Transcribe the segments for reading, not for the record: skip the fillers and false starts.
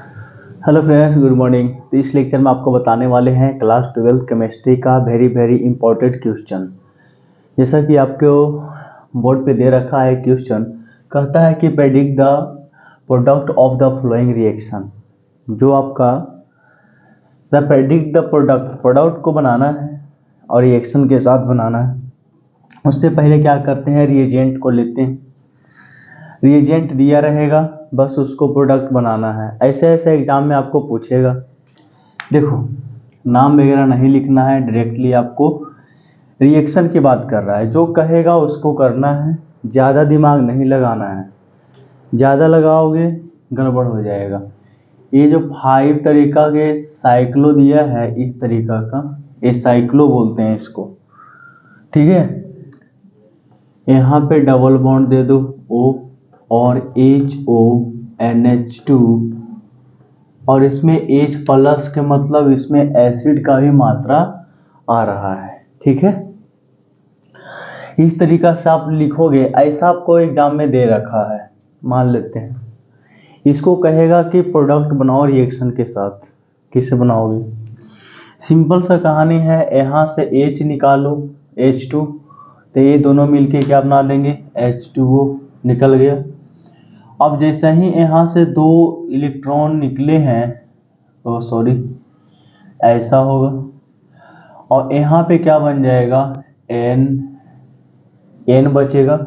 Hello friends, good morning. तो इस lecture में आपको बताने वाले हैं क्लास 12 केमिस्ट्री का वेरी इंपॉर्टेंट क्वेश्चन। जैसा कि आपको बोर्ड पे दे रखा है क्वेश्चन, कहता है कि predict the product of the flowing reaction. जो आपका द प्रेडिक्ट द प्रोडक्ट को बनाना है और रिएक्शन के साथ बनाना है। उससे पहले क्या करते हैं, रिएजेंट को लेते हैं। रिएजेंट दिया रहेगा, बस उसको प्रोडक्ट बनाना है। ऐसे ऐसे एग्जाम में आपको पूछेगा। देखो, नाम वगैरह नहीं लिखना है, डायरेक्टली आपको रिएक्शन की बात कर रहा है, जो कहेगा उसको करना है। ज़्यादा दिमाग नहीं लगाना है, ज़्यादा लगाओगे गड़बड़ हो जाएगा। ये जो 5 तरीका के साइक्लो दिया है, इस तरीका का ये साइक्लो बोलते हैं इसको, ठीक है। यहाँ पे डबल बॉन्ड दे दो O और HONH2, और इसमें H प्लस के मतलब इसमें एसिड का भी मात्रा आ रहा है, ठीक है। इस तरीका से आप लिखोगे। ऐसा आपको एग्जाम में दे रखा है, मान लेते हैं। इसको कहेगा कि प्रोडक्ट बनाओ रिएक्शन के साथ। किससे बनाओगे? सिंपल सा कहानी है। यहाँ से H निकालो, H2, तो ये दोनों मिलके क्या बना देंगे, H2O निकल गया। अब जैसे ही यहाँ से 2 इलेक्ट्रॉन निकले हैं, तो सॉरी ऐसा होगा, और यहाँ पे क्या बन जाएगा, N बचेगा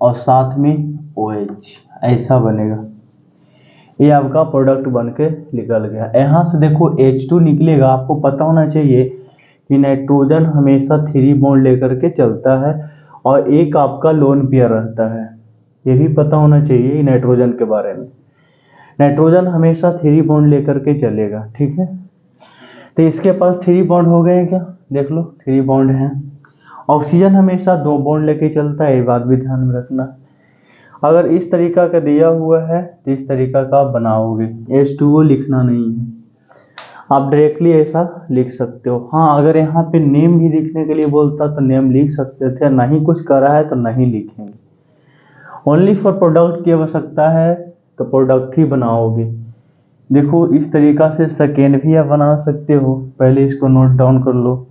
और साथ में OH, ऐसा बनेगा। ये आपका प्रोडक्ट बन के निकल गया। यहाँ से देखो H2 निकलेगा। आपको पता होना चाहिए कि नाइट्रोजन हमेशा 3 बॉन्ड लेकर के चलता है और एक आपका लोन पेयर रहता है। ये भी पता होना चाहिए नाइट्रोजन के बारे में। नाइट्रोजन हमेशा 3 बॉन्ड लेकर के चलेगा, ठीक है। तो इसके पास 3 बॉन्ड हो गए हैं क्या, देख लो 3 बॉन्ड हैं। ऑक्सीजन हमेशा 2 बॉन्ड लेके चलता है, ये बात भी ध्यान में रखना। अगर इस तरीका का दिया हुआ है तो इस तरीका का आप बनाओगे। H2O लिखना नहीं है, आप डायरेक्टली ऐसा लिख सकते हो। हाँ, अगर यहाँ पे नेम भी लिखने के लिए बोलता तो नेम लिख सकते थे, नहीं कुछ करा है तो नहीं लिखेंगे। ओनली फॉर प्रोडक्ट की आवश्यकता है तो प्रोडक्ट ही बनाओगे। देखो, इस तरीका से सेकेंड भी आप बना सकते हो। पहले इसको नोट डाउन कर लो।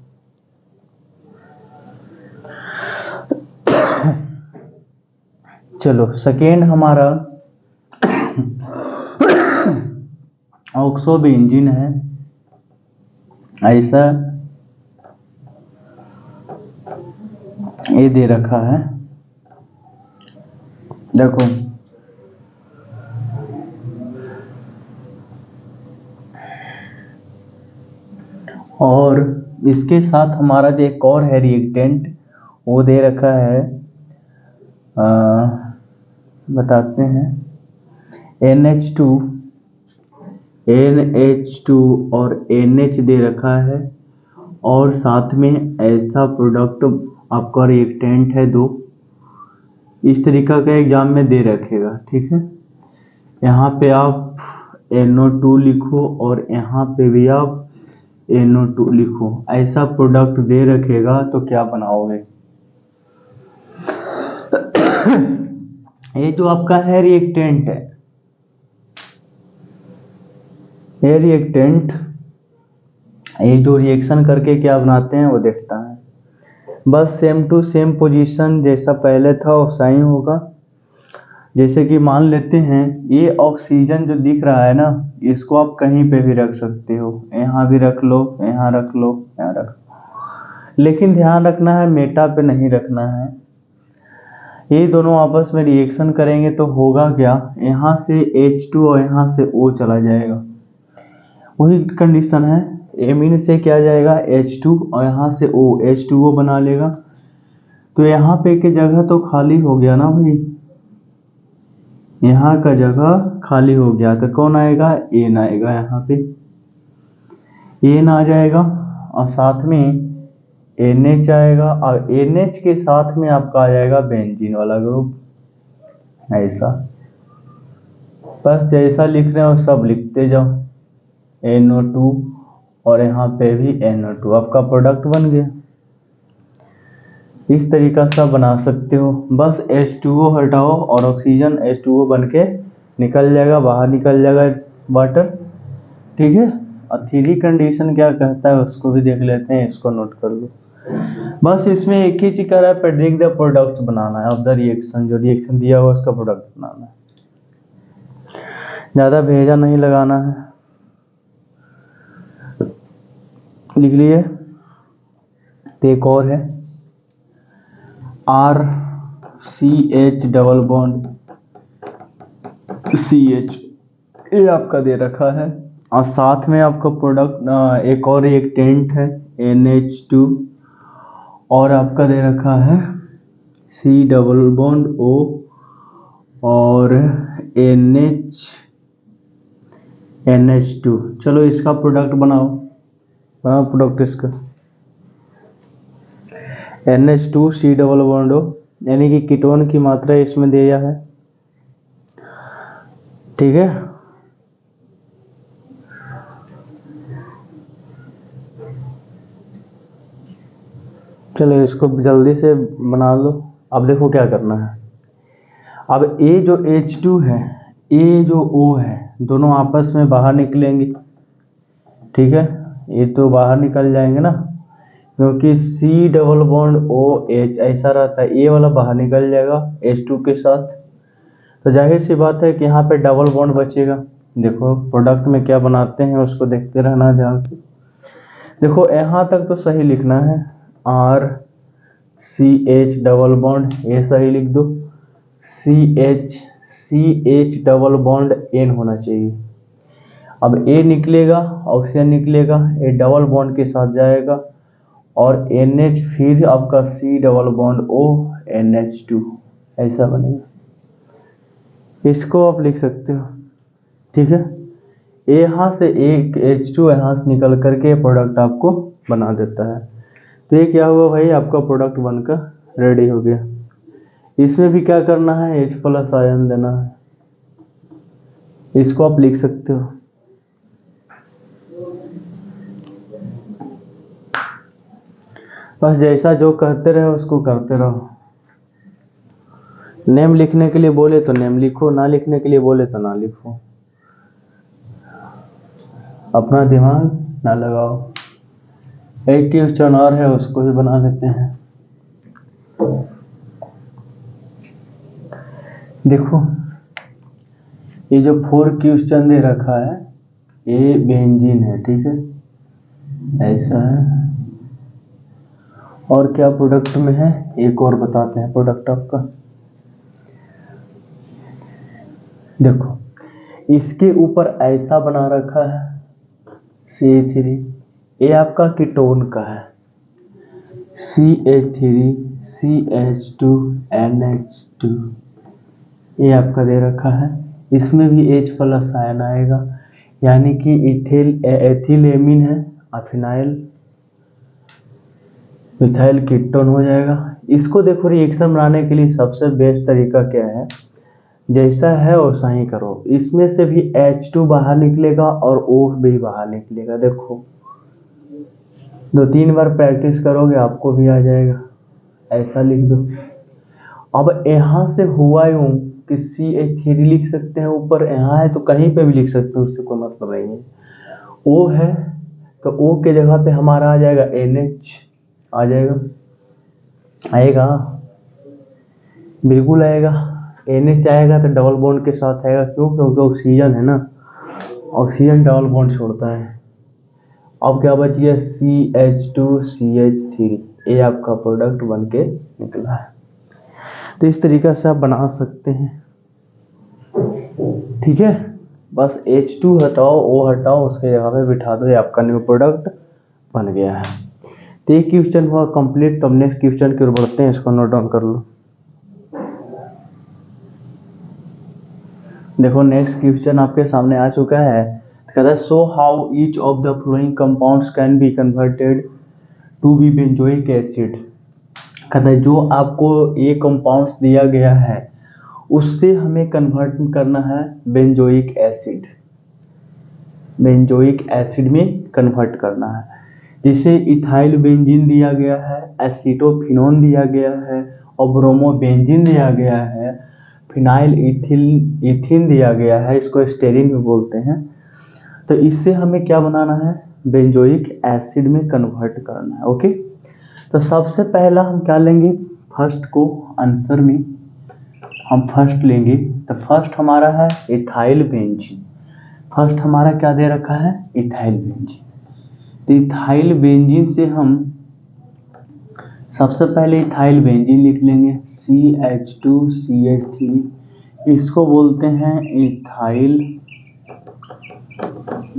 चलो, सेकेंड हमारा ऑक्सो बेंजीन है। ऐसा ये दे रखा है, देखो। और इसके साथ हमारा जो एक और है रिएक्टेंट, वो दे रखा है, बताते हैं, NH2 और NH दे रखा है, और साथ में ऐसा प्रोडक्ट आपका रिएक्टेंट है 2। इस तरीका का एग्जाम में दे रखेगा, ठीक है। यहाँ पे आप NO2 लिखो और यहाँ पे भी आप NO2 लिखो। ऐसा प्रोडक्ट दे रखेगा तो क्या बनाओगे। ये जो आपका है रिएक्टेंट है, ये रिएक्टेंट, ये जो रिएक्शन करके क्या बनाते हैं वो देखता है। बस सेम टू सेम पोजीशन जैसा पहले था वैसा ही होगा। जैसे कि मान लेते हैं ये ऑक्सीजन जो दिख रहा है ना, इसको आप कहीं पे भी रख सकते हो। यहाँ भी रख लो, यहाँ रख लो, यहाँ रख लो, लेकिन ध्यान रखना है मेटा पे नहीं रखना है। ये दोनों आपस में रिएक्शन करेंगे तो होगा क्या, यहाँ से H2 और यहाँ से O चला जाएगा। वही कंडीशन है, एमीन से क्या जाएगा H2 और यहाँ से O, H2O बना लेगा। तो यहाँ पे की जगह तो खाली हो गया ना भाई, यहाँ का जगह खाली हो गया, तो कौन आएगा, N आएगा। यहाँ पे N आ जाएगा और साथ में NH आएगा, और NH के साथ में आपका आ जाएगा बेंजीन वाला ग्रुप। ऐसा बस जैसा लिख रहे हो सब लिखते जाओ, NO2 और यहाँ पे भी NO2, आपका प्रोडक्ट बन गया। इस तरीका से बना सकते हो। बस H2O हटाओ और ऑक्सीजन H2O बन के निकल जाएगा, बाहर निकल जाएगा। वाटर, ठीक है। और थ्री कंडीशन क्या कहता है उसको भी देख लेते हैं, इसको नोट कर लो। बस इसमें एक ही चीज कर रहा है, प्रेडिक्ट द प्रोडक्ट बनाना है ऑफ द रिएक्शन, जो रिएक्शन दिया हुआ उसका प्रोडक्ट बनाना है, ज्यादा भेजा नहीं लगाना है। लिख लिए। तो एक और है R C H double bond C H, ये आपका दे रखा है। और साथ में आपका प्रोडक्ट एक और एक टेंट है NH2, और आपका दे रखा है C डबल बॉन्ड O और NH2। चलो इसका प्रोडक्ट बनाओ प्रोडक्ट इसका NH2 C double bond O, यानी कि कीटोन की मात्रा इसमें दिया है, ठीक है। चलो इसको जल्दी से बना लो। अब देखो क्या करना है। अब ये जो H2 है, ये जो O है, दोनों आपस में बाहर निकलेंगे, ठीक है। ये तो बाहर निकल जाएंगे ना, क्योंकि C डबल बॉन्ड OH ऐसा रहता है, ये वाला बाहर निकल जाएगा H2 के साथ। तो जाहिर सी बात है कि यहाँ पे डबल बॉन्ड बचेगा। देखो प्रोडक्ट में क्या बनाते हैं उसको देखते रहना ध्यान से। देखो यहाँ तक तो सही लिखना है, RCH डबल बॉन्ड, ये सही लिख दो। CH डबल बॉन्ड N होना चाहिए। अब A निकलेगा, ऑक्सीजन निकलेगा, ये डबल बॉन्ड के साथ जाएगा, और NH फिर आपका C double bond O NH2 ऐसा बनेगा। इसको आप लिख सकते हो, ठीक है। यहाँ से एक H2 यहाँ से निकल करके प्रोडक्ट आपको बना देता है। तो ये क्या हुआ भाई, आपका प्रोडक्ट बनकर रेडी हो गया। इसमें भी क्या करना है, H+ आयन देना है, इसको आप लिख सकते हो। बस जैसा जो कहते रहे उसको करते रहो। नेम लिखने के लिए बोले तो नेम लिखो, ना लिखने के लिए बोले तो ना लिखो, अपना दिमाग ना लगाओ। एक क्वेश्चन और है उसको भी बना लेते हैं। देखो ये जो 4 क्वेश्चन दे रखा है, ये बेंजीन है, ठीक है, ऐसा है। और क्या प्रोडक्ट में है, एक और बताते हैं प्रोडक्ट आपका। देखो इसके ऊपर ऐसा बना रखा है CH3, ये आपका कीटोन का है, CH3 CH2 NH2, ये आपका दे रखा है। इसमें भी H+ आयन आएगा, यानी कि एथिलेमिन है, फिनाइल मिथाइल कीटोन हो जाएगा। इसको देखो रिएक्शन बनाने के लिए सबसे बेस्ट तरीका क्या है, जैसा है वैसा ही करो। इसमें से भी H2 बाहर निकलेगा और O भी बाहर निकलेगा। देखो 2-3 बार प्रैक्टिस करोगे आपको भी आ जाएगा, ऐसा लिख दो। अब यहाँ से हुआ यूं कि CH3 लिख सकते हैं ऊपर, यहाँ है तो कहीं पे भी लिख सकते हो, उससे कोई मतलब नहीं है। O है तो O के जगह पे हमारा आ जाएगा NH, आ जाएगा, आएगा, बिल्कुल आएगा। NH आएगा तो डबल बॉन्ड के साथ आएगा, क्यों, क्योंकि ऑक्सीजन है ना, ऑक्सीजन डबल बॉन्ड छोड़ता है। अब क्या बच गया, CH2 CH3, ये आपका प्रोडक्ट बन के निकला है। तो इस तरीका से आप बना सकते हैं, ठीक है। बस H2 हटाओ, O हटाओ, उसके जगह पे बिठा दो, ये आपका न्यू प्रोडक्ट बन गया है। तो ये क्वेश्चन हुआ कंप्लीट। तो नेक्स्ट क्वेश्चन की ओर बढ़ते हैं, इसको नोट डाउन कर लो। देखो नेक्स्ट क्वेश्चन आपके सामने आ चुका है। कहता है so how each of the following compounds can be converted to be benzoic acid. कहता है जो आपको ये कंपाउंड्स दिया गया है उससे हमें कन्वर्ट करना है बेंजोइक एसिड, बेंजोइक एसिड में कन्वर्ट करना है। जैसे इथाइल बेंजीन दिया गया है, एसीटोफिनोन दिया गया है, और ब्रोमोबेंजीन दिया गया है, फिनाइल इथिन दिया गया है, इसको स्टेरिन भी बोलते हैं। तो इससे हमें क्या बनाना है, बेंजोइक एसिड में कन्वर्ट करना है। ओके, तो सबसे पहला हम क्या लेंगे, फर्स्ट को आंसर में हम फर्स्ट लेंगे। तो फर्स्ट हमारा है इथाइल बेंजीन। फर्स्ट हमारा क्या दे रखा है, इथाइल बेंजीन। तो इथाइल बेंजीन से हम सबसे पहले इथाइल बेंजीन लिख लेंगे, CH2CH3, इसको बोलते हैं इथाइल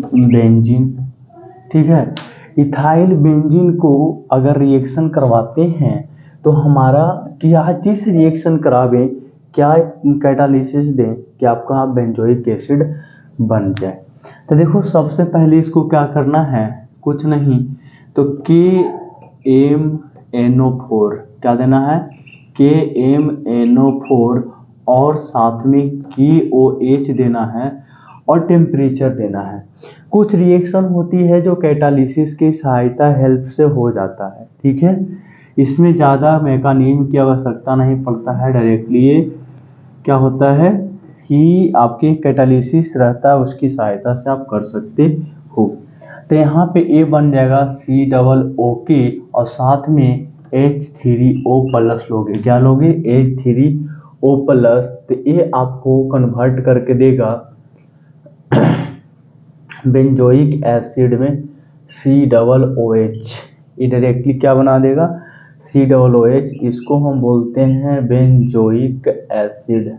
बेंजीन। ठीक है, इथाइल बेंजीन को अगर रिएक्शन करवाते हैं तो हमारा क्या चीज रिएक्शन करावे, क्या कैटालिसिस दें कि आपका बेंजोइक एसिड बन जाए। तो देखो सबसे पहले इसको क्या करना है, कुछ नहीं तो KMnO4 क्या देना है, KMnO4 और साथ में KOH देना है और टेम्परेचर देना है। कुछ रिएक्शन होती है जो कैटालिसिस की सहायता हेल्प से हो जाता है। ठीक है, इसमें ज़्यादा मैकेनिज्म की आवश्यकता नहीं पड़ता है, डायरेक्टली ये क्या होता है कि आपके कैटालिसिस रहता है उसकी सहायता से आप कर सकते हो। तो यहाँ पे A बन जाएगा COOK और साथ में H3O+ लोगे, क्या लोगे, H3O+। तो ये आपको कन्वर्ट करके देगा बेंजोइक एसिड में COOH। ये डायरेक्टली क्या बना देगा, COOH। इसको हम बोलते हैं बेंजोइक एसिड।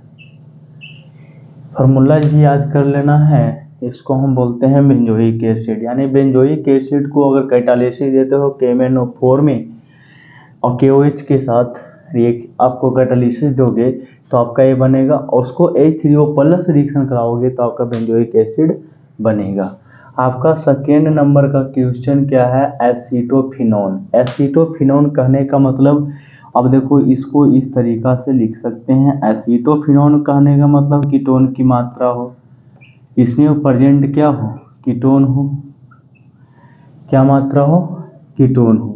फार्मूला भी याद कर लेना है, इसको हम बोलते हैं बेंजोइक एसिड। यानी बेंजोइक एसिड को अगर कैटालिसिस देते हो KMnO4 में और KOH के साथ आपको कैटालिसिस दोगे तो आपका ये बनेगा, और उसको H3O+ रिएक्शन कराओगे तो आपका बेंजोइक एसिड बनेगा। आपका सेकेंड नंबर का क्वेश्चन क्या है, एसीटोफिनोन। एसीटोफिनोन कहने का मतलब, अब देखो इसको इस तरीका से लिख सकते हैं, एसीटोफिनोन कहने का मतलब कीटोन की मात्रा हो, इसमें प्रेजेंट क्या हो, कीटोन हो, क्या मात्रा हो, कीटोन हो।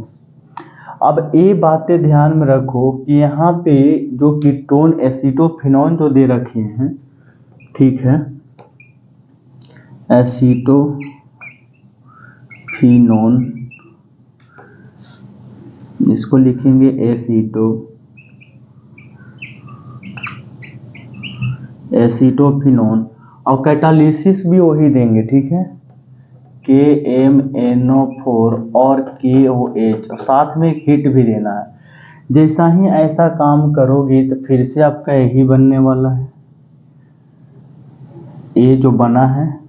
अब ये बातें ध्यान में रखो कि यहाँ पे जो कीटोन एसीटोफिनोन जो दे रखे हैं, ठीक है, एसीटोफिनोन, इसको लिखेंगे एसीटोफिनोन, और कैटालिसिस भी वही देंगे। ठीक है, KMnO4 और KOH, और साथ में हीट भी देना है। जैसा ही ऐसा काम करोगे तो फिर से आपका यही बनने वाला है, ये जो बना है,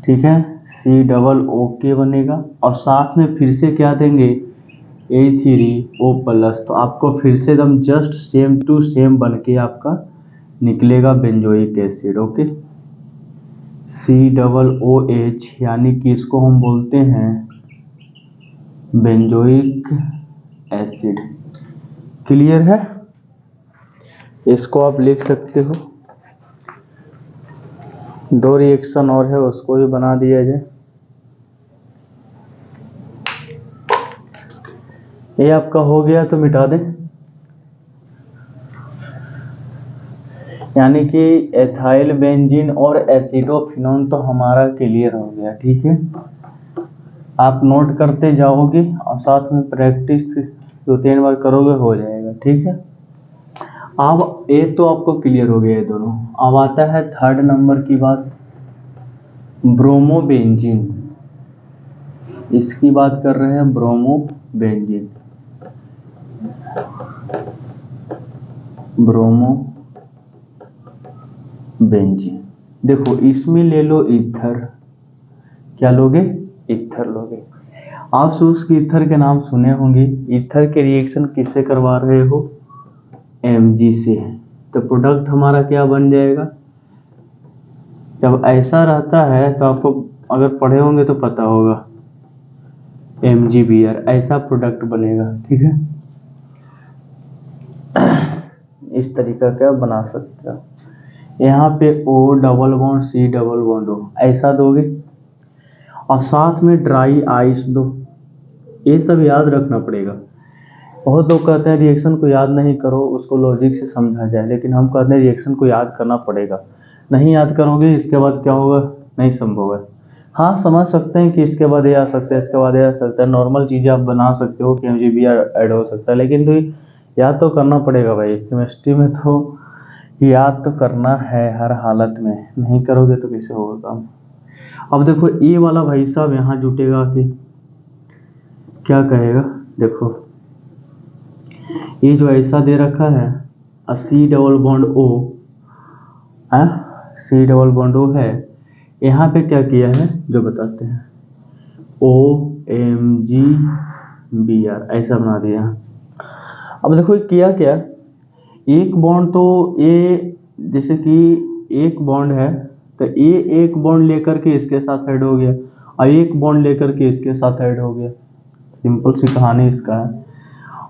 ठीक है, COOK बनेगा और साथ में फिर से क्या देंगे, H3O+। तो आपको फिर से एकदम जस्ट सेम टू सेम बन के आपका निकलेगा बेंजोइक एसिड। ओके, COOH, यानी कि इसको हम बोलते हैं बेंजोइक एसिड। क्लियर है, इसको आप लिख सकते हो। दो रिएक्शन और है, उसको भी बना दिया जाए। ये आपका हो गया तो मिटा दें, यानी कि एथाइल बेंजीन और एसिटोफिनोन तो हमारा क्लियर हो गया। ठीक है, आप नोट करते जाओगे और साथ में प्रैक्टिस 2-3 बार करोगे, हो जाएगा। ठीक है, अब ये तो आपको क्लियर हो गया ये दोनों। अब आता है थर्ड नंबर की बात, ब्रोमोबेंजीन। इसकी बात कर रहे हैं, ब्रोमोबेंजीन। ब्रोमोबेंजीन देखो, इसमें ले लो ईथर, क्या लोगे, ईथर लोगे। आप शुष्क ईथर के नाम सुने होंगे। ईथर के रिएक्शन किससे करवा रहे हो, Mg से। तो प्रोडक्ट हमारा क्या बन जाएगा, जब ऐसा रहता है तो आपको अगर पढ़े होंगे तो पता होगा, MgBr ऐसा प्रोडक्ट बनेगा। ठीक है, इस तरीका का बना सकते हो। यहाँ पे O+C+O ऐसा दोगे और साथ में ड्राई आइस दो। ये सब याद रखना पड़ेगा। बहुत लोग कहते हैं रिएक्शन को याद नहीं करो, उसको लॉजिक से समझा जाए, लेकिन हम कहते हैं रिएक्शन को याद करना पड़ेगा। नहीं याद करोगे इसके बाद क्या होगा, नहीं संभव है। हाँ समझ सकते हैं कि इसके बाद ये आ सकता है, इसके बाद ये आ सकता है, नॉर्मल चीज़ें आप बना सकते हो कि MGB ऐड हो सकता है, लेकिन तो याद तो करना पड़ेगा भाई, केमिस्ट्री में तो याद तो करना है हर हालत में, नहीं करोगे तो कैसे होगा काम। अब देखो ये वाला भाई साहब यहाँ जुटेगा कि क्या कहेगा, देखो ये जो ऐसा दे रखा है C double bond O, C double bond O है, यहाँ पे क्या किया है जो बताते हैं, OMGBr ऐसा बना दिया। अब देखो ये किया क्या, एक बॉन्ड तो ये जैसे कि एक बॉन्ड है तो ये एक बॉन्ड लेकर के इसके साथ ऐड हो गया और एक बॉन्ड लेकर के इसके साथ ऐड हो गया, सिंपल सी कहानी इसका है।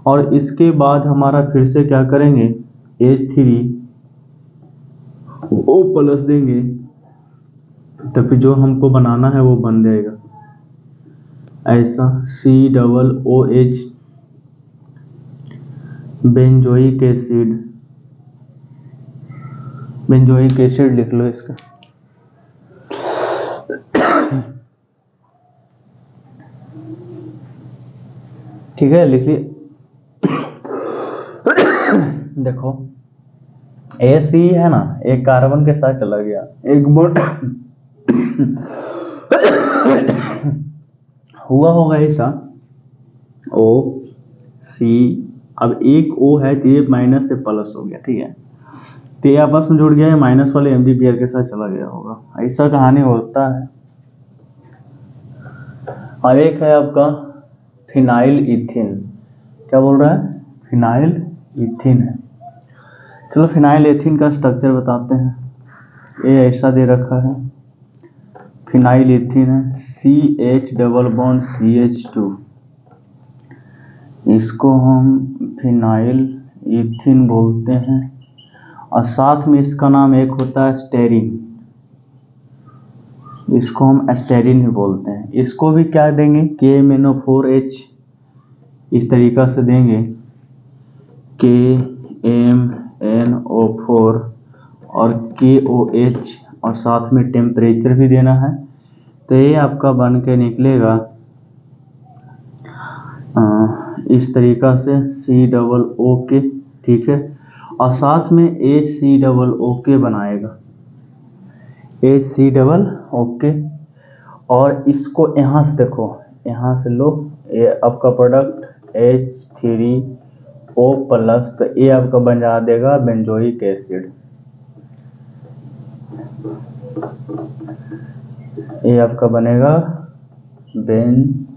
और इसके बाद हमारा फिर से क्या करेंगे, H3O प्लस देंगे तो फिर जो हमको बनाना है वो बन जाएगा ऐसा, COOH बेंजोइक एसिड लिख लो इसका। ठीक है लिख लिया। देखो AC है ना, एक कार्बन के साथ चला गया, एक बॉन्ड हुआ होगा ऐसा OC, अब एक O है तो ये माइनस से प्लस हो गया, ठीक है, तो ये आपस में जुड़ गया है, माइनस वाले MGBr के साथ चला गया होगा, ऐसा कहानी होता है। और एक है आपका फिनाइल इथिन, क्या बोल रहा है, फिनाइल इथिन है। चलो फिनाइल एथिन का स्ट्रक्चर बताते हैं, ये ऐसा दे रखा है, फिनाइल इथिन है, CH डबल बॉन्ड CH2, इसको हम फिनाइल इथिन बोलते हैं, और साथ में इसका नाम एक होता है स्टेरिन, इसको हम एस्टेरिन ही बोलते हैं। इसको भी क्या देंगे, KMnO4H, इस तरीका से देंगे KMnO4 और KOH, और साथ में टेम्परेचर भी देना है, तो ये आपका बन के निकलेगा इस तरीका से COO, ठीक है, और साथ में HCOO बनाएगा, HCOO, और इसको यहाँ से देखो, यहाँ से लो, ये आपका प्रोडक्ट H3O प्लस, तो ये आपका बना देगा बेंजोइक एसिड, ये आपका बनेगा बेंजोइक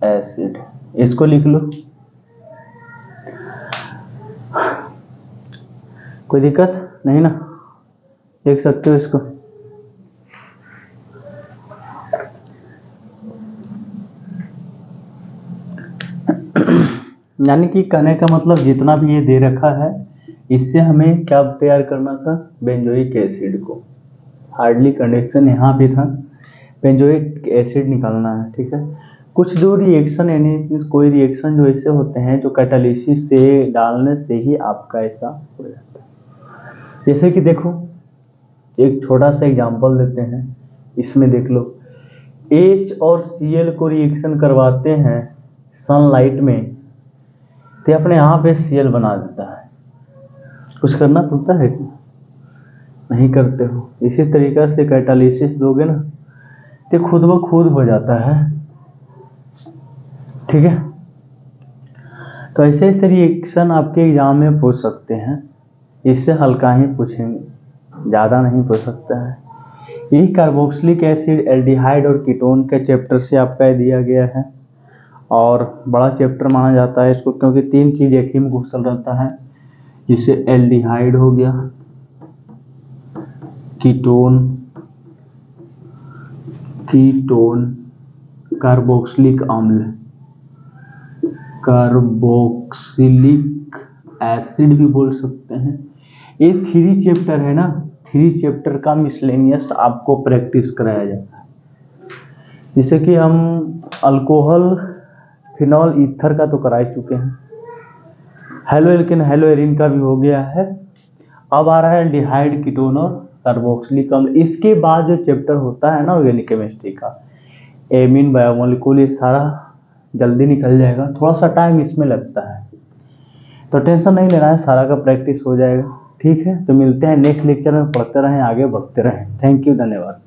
एसिड, इसको लिख लो, कोई दिक्कत नहीं ना, देख सकते हो इसको। यानी कि कहने का मतलब जितना भी ये दे रखा है इससे हमें क्या तैयार करना था, बेंजोइक एसिड को, हार्डली कंडक्शन यहाँ पे था, बेंजोइक एसिड निकालना है, ठीक है। कुछ जो रिएक्शन यानी कोई रिएक्शन जो ऐसे होते हैं जो कैटालिसिस से डालने से ही आपका ऐसा हो जाता है, जैसे कि देखो एक छोटा सा एग्जांपल देते हैं, इसमें देख लो H और Cl को रिएक्शन करवाते हैं सनलाइट में, तो अपने यहाँ पे Cl बना देता है, कुछ करना पड़ता है कि नहीं करते हो। इसी तरीका से कैटालिसिस दोगे ना तो खुद ब खुद हो जाता है, ठीक है। तो ऐसे ऐसे रिएक्शन आपके एग्जाम में पूछ सकते हैं, इससे हल्का ही पूछेंगे, ज़्यादा नहीं पूछ सकता है। यही कार्बोक्सिलिक एसिड, एल्डिहाइड और कीटोन के चैप्टर से आपका दिया गया है, और बड़ा चैप्टर माना जाता है इसको, क्योंकि तीन चीज़ एक ही में घुसल रहता है, जिसे एल्डिहाइड हो गया, कीटोन, कार्बोक्सिलिक अम्ल, कार्बोक्सिलिक एसिड भी बोल सकते हैं। ये 3 चैप्टर है ना, 3 चैप्टर का मिसलेनियस आपको प्रैक्टिस कराया जाता है, जैसे कि हम अल्कोहल, फिनॉल, ईथर का तो करा ही चुके हैं, हेलो एल्केन, हेलो एरिन का भी हो गया है, अब आ रहा है एल्डिहाइड, कीटोन और कार्बोक्सिलिक अम्ल, इसके बाद जो चैप्टर होता है ना ऑर्गेनिक केमिस्ट्री का, एमीन, बायोमोलिकुल, ये सारा जल्दी निकल जाएगा। थोड़ा सा टाइम इसमें लगता है, तो टेंशन नहीं लेना है, सारा का प्रैक्टिस हो जाएगा। ठीक है, तो मिलते हैं नेक्स्ट लेक्चर में, पढ़ते रहें, आगे बढ़ते रहें। थैंक यू, धन्यवाद।